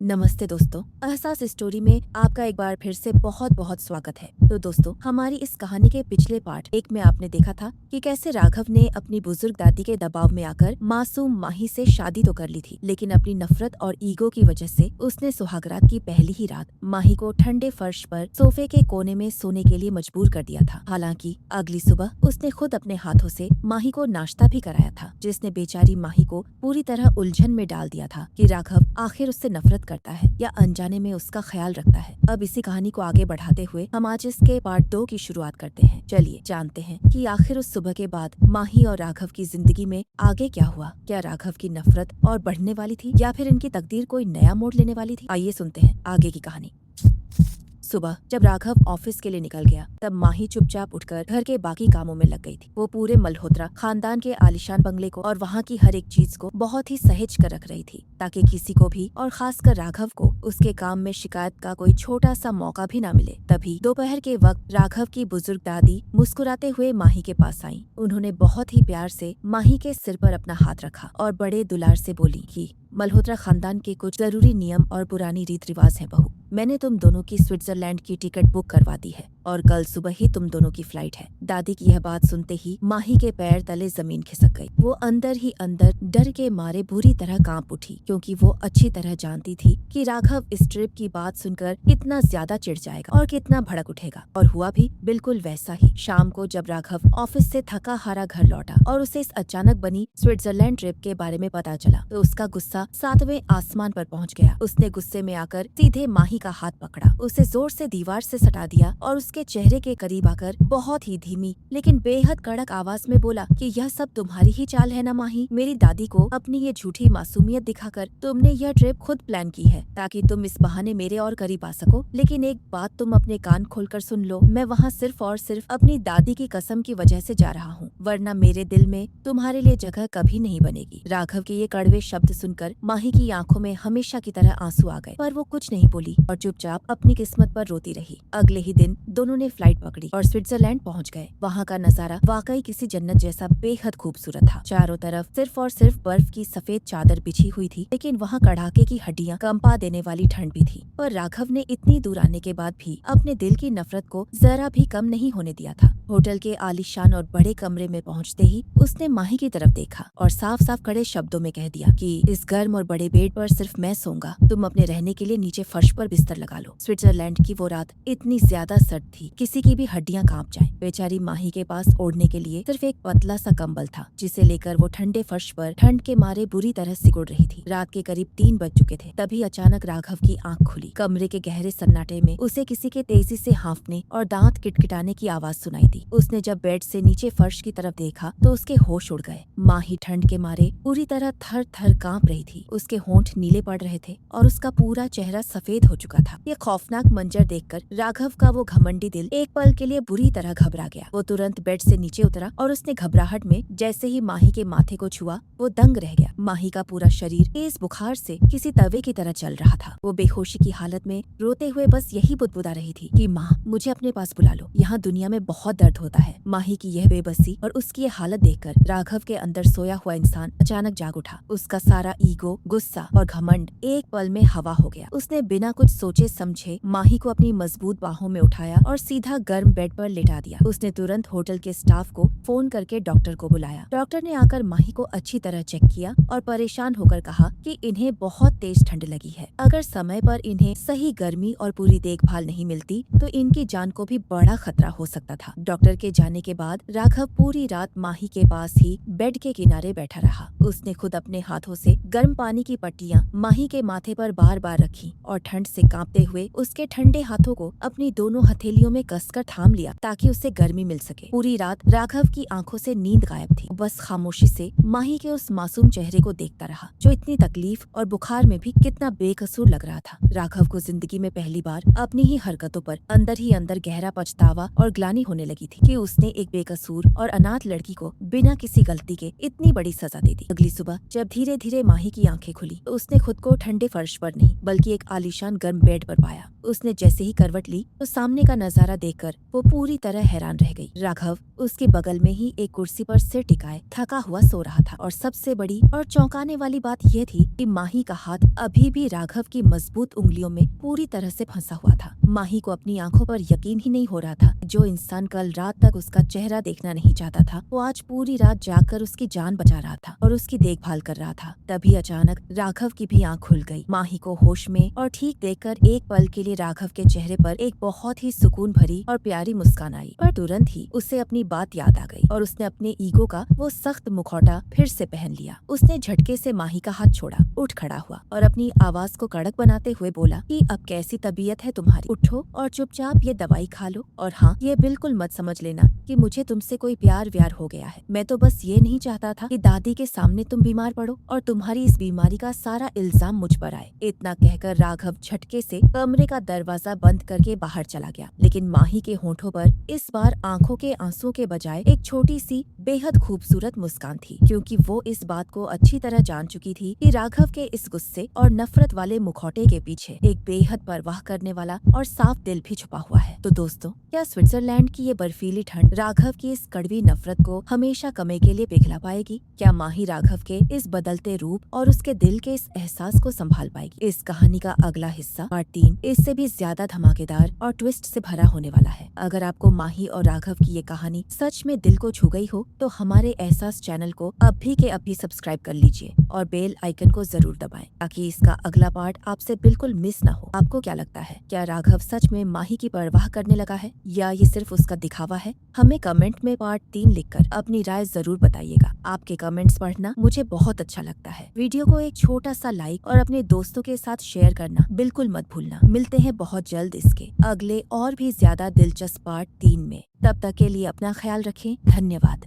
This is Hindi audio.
नमस्ते दोस्तों, एहसास स्टोरी में आपका एक बार फिर से बहुत बहुत स्वागत है। तो दोस्तों, हमारी इस कहानी के पिछले पार्ट एक में आपने देखा था कि कैसे राघव ने अपनी बुजुर्ग दादी के दबाव में आकर मासूम माही से शादी तो कर ली थी, लेकिन अपनी नफरत और ईगो की वजह से उसने सुहागरात की पहली ही रात माही को ठंडे फर्श पर सोफे के कोने में सोने के लिए मजबूर कर दिया था। हालांकि अगली सुबह उसने खुद अपने हाथों से माही को नाश्ता भी कराया था, जिसने बेचारी माही को पूरी तरह उलझन में डाल दिया था कि राघव आखिर उससे नफरत करता है या अनजाने में उसका ख्याल रखता है। अब इसी कहानी को आगे बढ़ाते हुए हम आज इसके पार्ट 2 की शुरुआत करते हैं। चलिए जानते हैं कि आखिर उस सुबह के बाद माही और राघव की जिंदगी में आगे क्या हुआ। क्या राघव की नफरत और बढ़ने वाली थी या फिर इनकी तकदीर कोई नया मोड़ लेने वाली थी? आइए सुनते हैं आगे की कहानी। सुबह जब राघव ऑफिस के लिए निकल गया, तब माही चुपचाप उठकर घर के बाकी कामों में लग गई थी। वो पूरे मल्होत्रा खानदान के आलीशान बंगले को और वहाँ की हर एक चीज को बहुत ही सहेज कर रख रही थी, ताकि किसी को भी और खासकर राघव को उसके काम में शिकायत का कोई छोटा सा मौका भी न मिले। तभी दोपहर के वक्त राघव की बुजुर्ग दादी मुस्कुराते हुए माही के पास आई। उन्होंने बहुत ही प्यार से माही के सिर पर अपना हाथ रखा और बड़े दुलार से बोली कि मल्होत्रा खानदान के कुछ जरूरी नियम और पुरानी रीत रिवाज है बहू। मैंने तुम दोनों की स्विट्जरलैंड की टिकट बुक करवा दी है और कल सुबह ही तुम दोनों की फ्लाइट है। दादी की यह बात सुनते ही माही के पैर तले जमीन खिसक गई। वो अंदर ही अंदर डर के मारे बुरी तरह कांप उठी, क्योंकि वो अच्छी तरह जानती थी कि राघव इस ट्रिप की बात सुनकर कितना ज्यादा चिढ़ जाएगा और कितना भड़क उठेगा। और हुआ भी बिल्कुल वैसा ही। शाम को जब राघव ऑफिस से थका हारा घर लौटा और उसे इस अचानक बनी स्विट्जरलैंड ट्रिप के बारे में पता चला, तो उसका गुस्सा 7वें आसमान पर पहुंच गया। उसने गुस्से में आकर सीधे माही का हाथ पकड़ा, उसे जोर से दीवार से सटा दिया और उसके चेहरे के करीब आकर बहुत ही धीमी लेकिन बेहद कड़क आवाज में बोला कि यह सब तुम्हारी ही चाल है ना माही। मेरी दादी को अपनी ये झूठी मासूमियत दिखाकर तुमने यह ट्रिप खुद प्लान की है, ताकि तुम इस बहाने मेरे और करीब आ सको। लेकिन एक बात तुम अपने कान खोलकर सुन लो, मैं वहाँ सिर्फ और सिर्फ अपनी दादी की कसम की वजह से जा रहा हूँ, वरना मेरे दिल में तुम्हारे लिए जगह कभी नहीं बनेगी। राघव के ये कड़वे शब्द सुनकर माही की आंखों में हमेशा की तरह आंसू आ गए, पर वो कुछ नहीं बोली और चुपचाप अपनी किस्मत पर रोती रही। अगले ही दिन दोनों ने फ्लाइट पकड़ी और स्विट्जरलैंड पहुंच गए। वहाँ का नजारा वाकई किसी जन्नत जैसा बेहद खूबसूरत था। चारों तरफ सिर्फ और सिर्फ बर्फ की सफेद चादर बिछी हुई थी, लेकिन वहाँ कड़ाके की हड्डियाँ कंपा देने वाली ठंड भी थी। पर राघव ने इतनी दूर आने के बाद भी अपने दिल की नफरत को जरा भी कम नहीं होने दिया था। होटल के आलीशान और बड़े कमरे में पहुँचते ही उसने माही की तरफ देखा और साफ साफ कड़े शब्दों में कह दिया कि इस गर्म और बड़े बेड पर सिर्फ मैं सोऊंगा, तुम अपने रहने के लिए नीचे फर्श पर बिस्तर लगा लो। स्विट्जरलैंड की वो रात इतनी ज्यादा सर्द थी, किसी की भी हड्डियां कांप जाएं। बेचारी माही के पास ओढ़ने के लिए सिर्फ एक पतला सा कंबल था, जिसे लेकर वो ठंडे फर्श पर ठंड के मारे बुरी तरह सिकुड़ रही थी। रात के करीब 3 बज चुके थे। तभी अचानक राघव की आंख खुली। कमरे के गहरे सन्नाटे में उसे किसी के तेजी से हांफने और दांत किटकिटाने की आवाज सुनाई दी। उसने जब बेड से नीचे फर्श की तरफ देखा तो उसके होश उड़ गए। माही ठंड के मारे पूरी तरह थर थर कांप रही थी। उसके होंठ नीले पड़ रहे थे और उसका पूरा चेहरा सफेद हो चुका था। ये खौफनाक मंजर देखकर राघव का वो घमंडी दिल एक पल के लिए बुरी तरह घबरा गया। वो तुरंत बेड से नीचे उतरा और उसने घबराहट में जैसे ही माही के माथे को छुआ, वो दंग रह गया। माही का पूरा शरीर तेज बुखार से किसी तवे की तरह चल रहा था। वो बेहोशी की हालत में रोते हुए बस यही बुदबुदा रही थी कि माँ, मुझे अपने पास बुला लो, यहाँ दुनिया में बहुत दर्द होता है। माही की यह बेबसी और उसकी ये हालत देखकर राघव के अंदर सोया हुआ इंसान अचानक जाग उठा। उसका सारा ईगो, गुस्सा और घमंड एक पल में हवा हो गया। उसने बिना कुछ सोचे समझे माही को अपनी मजबूत बाहों में उठाया और सीधा गर्म बेड पर लेटा दिया। उसने तुरंत होटल के स्टाफ को फोन करके डॉक्टर को बुलाया। डॉक्टर ने आकर माही को अच्छी तरह चेक किया और परेशान होकर कहा कि इन्हें बहुत तेज ठंड लगी है। अगर समय पर इन्हें सही गर्मी और पूरी देखभाल नहीं मिलती तो इनकी जान को भी बड़ा खतरा हो सकता था। डॉक्टर के जाने के बाद राघव पूरी रात माही के पास ही बेड के किनारे बैठा रहा। उसने खुद अपने हाथों से गर्म पानी की पट्टियां माही के माथे पर बार बार रखी और ठंड से कांपते हुए उसके ठंडे हाथों को अपनी दोनों हथेलियों में कसकर थाम लिया, ताकि उसे गर्मी मिल सके। पूरी रात राघव की आंखों से नींद गायब थी। बस खामोशी से माही के उस मासूम चेहरे को देखता रहा, जो इतनी तकलीफ और बुखार में भी कितना बेकसूर लग रहा था। राघव को जिंदगी में पहली बार अपनी ही हरकतों पर अंदर ही अंदर गहरा पछतावा और ग्लानि होने लगी लगी थी कि उसने एक बेकसूर और अनाथ लड़की को बिना किसी गलती के इतनी बड़ी सजा दे दी। अगली सुबह जब धीरे धीरे माही की आंखें खुली तो उसने खुद को ठंडे फर्श पर नहीं बल्कि एक आलीशान गर्म बेड पर पाया। उसने जैसे ही करवट ली तो सामने का नजारा देखकर वो पूरी तरह हैरान रह गई। राघव उसके बगल में ही एक कुर्सी पर सिर टिकाए थका हुआ सो रहा था और सबसे बड़ी और चौंकाने वाली बात यह थी कि माही का हाथ अभी भी राघव की मजबूत उंगलियों में पूरी तरह से फंसा हुआ था। माही को अपनी आंखों पर यकीन ही नहीं हो रहा था। जो इंसान कल रात तक उसका चेहरा देखना नहीं चाहता था वो आज पूरी रात जागकर उसकी जान बचा रहा था और उसकी देखभाल कर रहा था। तभी अचानक राघव की भी आंख खुल गई। माही को होश में और ठीक देखकर एक पल के लिए राघव के चेहरे पर एक बहुत ही सुकून भरी और प्यारी मुस्कान आई, पर तुरंत ही उसे अपनी बात याद आ गई और उसने अपने ईगो का वो सख्त मुखौटा फिर से पहन लिया। उसने झटके से माही का हाथ छोड़ा, उठ खड़ा हुआ और अपनी आवाज को कड़क बनाते हुए बोला कि अब कैसी तबीयत है तुम्हारी, उठो और चुपचाप ये दवाई खा लो। और हाँ, ये बिल्कुल मत समझ लेना कि मुझे तुमसे कोई प्यार व्यार हो गया है। मैं तो बस ये नहीं चाहता था कि दादी के सामने तुम बीमार पड़ो और तुम्हारी इस बीमारी का सारा इल्जाम मुझ पर आए। इतना कहकर राघव झटके से कमरे का दरवाजा बंद करके बाहर चला गया। लेकिन माही के होंठों पर इस बार आंखों के आंसुओं के बजाय एक छोटी सी बेहद खूबसूरत मुस्कान थी, क्योंकि वो इस बात को अच्छी तरह जान चुकी थी कि राघव के इस गुस्से और नफरत वाले मुखौटे के पीछे एक बेहद परवाह करने वाला और साफ दिल भी छुपा हुआ है। तो दोस्तों, क्या स्विट्जरलैंड की ये बर्फीली ठंड राघव की इस कड़वी नफरत को हमेशा कमे के लिए पिघला पाएगी? क्या माही राघव के इस बदलते रूप और उसके दिल के इस एहसास को संभाल पाएगी? इस कहानी का अगला हिस्सा पार्ट 3 इससे भी ज्यादा धमाकेदार और ट्विस्ट से भरा होने वाला है। अगर आपको माही और राघव की ये कहानी सच में दिल को छू गई हो तो हमारे एहसास चैनल को अभी के अभी सब्सक्राइब कर लीजिए और बेल आइकन को जरूर दबाएं ताकि इसका अगला पार्ट आपसे बिल्कुल मिस ना हो। आपको क्या लगता है, क्या राघव सच में माही की परवाह करने लगा है या ये सिर्फ उसका दिखावा है? हमें कमेंट में पार्ट 3 लिखकर अपनी राय जरूर बताइएगा। आपके कमेंट्स पढ़ना मुझे बहुत अच्छा लगता है। वीडियो को एक छोटा सा लाइक और अपने दोस्तों के साथ शेयर करना बिल्कुल मत भूलना। मिलते हैं बहुत जल्द इसके अगले और भी ज्यादा दिलचस्प पार्ट 3 में। तब तक के लिए अपना ख्याल रखें। धन्यवाद।